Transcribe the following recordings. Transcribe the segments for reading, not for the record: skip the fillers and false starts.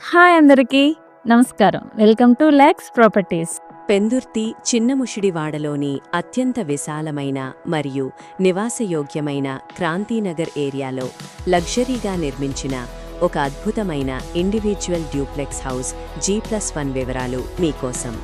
Hi అందరికీ నమస్కారం. Welcome to Lax properties. Pendurthi చిన్నముషిడివాడలోని అత్యంత విశాలమైన మరియు నివాసయోగ్యమైన క్రాంతినగర్ ఏరియాలో లగ్జరీగా నిర్మించిన ఒక అద్భుతమైన ఇండివిడ్యువల్ డ్యూప్లెక్స్ హౌస్ G+1 వివరాలు మీకోసం.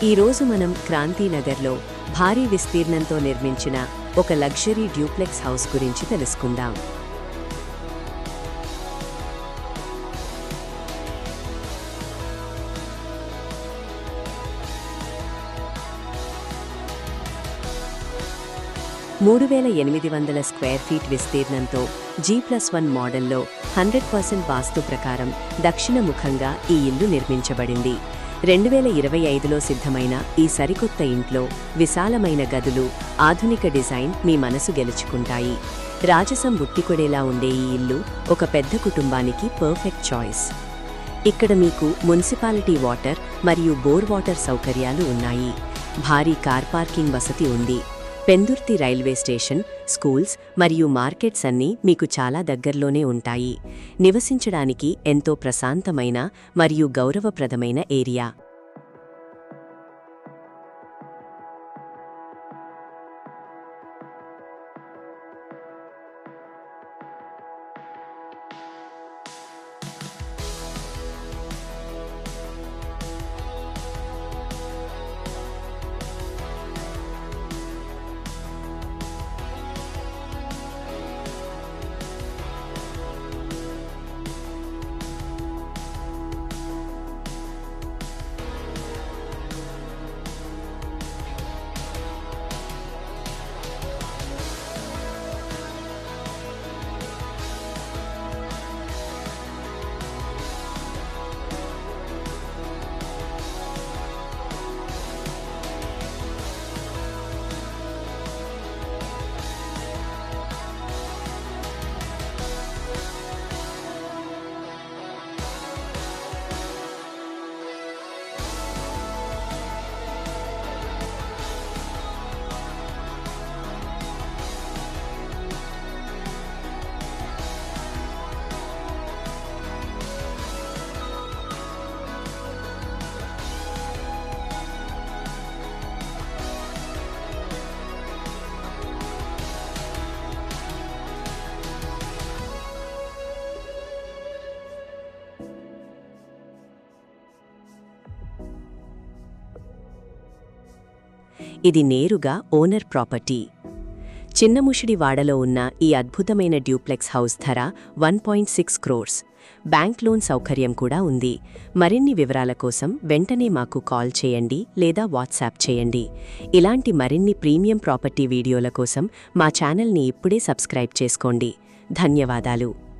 ఈరోజు మనం క్రాంతినగర్లో భారీ విస్తీర్ణంతో నిర్మించిన ఒక లగ్జరీ డ్యూప్లెక్స్ హౌస్ గురించి తెలుసుకుందాం. (3,800 స్క్వేర్ ఫీట్ విస్తీర్ణంతో G+1 మోడల్లో 100% వాస్తు ప్రకారం దక్షిణముఖంగా ఈ ఇల్లు నిర్మించబడింది. 2025లో సిద్ధమైన ఈ సరికొత్త ఇంట్లో విశాలమైన గదులు, ఆధునిక డిజైన్ మీ మనసు గెలుచుకుంటాయి. రాజసం ఉట్టికొడేలా ఉండే ఈ ఇల్లు ఒక పెద్ద కుటుంబానికి పర్ఫెక్ట్ చాయిస్. ఇక్కడ మీకు మున్సిపాలిటీ వాటర్ మరియు బోర్ వాటర్ సౌకర్యాలు ఉన్నాయి. భారీ కార్ పార్కింగ్ వసతి ఉంది. పెందుర్తి రైల్వే స్టేషన్, స్కూల్స్ మరియు మార్కెట్స్ అన్నీ మీకు చాలా దగ్గర్లోనే ఉంటాయి. నివసించడానికి ఎంతో ప్రశాంతమైన మరియు గౌరవప్రదమైన ఏరియా. ఇది నేరుగా ఓనర్ ప్రాపర్టీ. చిన్నముషిడివాడలో ఉన్న ఈ అద్భుతమైన డ్యూప్లెక్స్ హౌస్ ధర 1.6 crores. బ్యాంక్ లోన్ సౌకర్యం కూడా ఉంది. మరిన్ని వివరాల కోసం వెంటనే మాకు కాల్ చేయండి లేదా వాట్సాప్ చేయండి. ఇలాంటి మరిన్ని ప్రీమియం ప్రాపర్టీ వీడియోల కోసం మా ఛానల్ని ఇప్పుడే సబ్స్క్రైబ్ చేసుకోండి. ధన్యవాదాలు.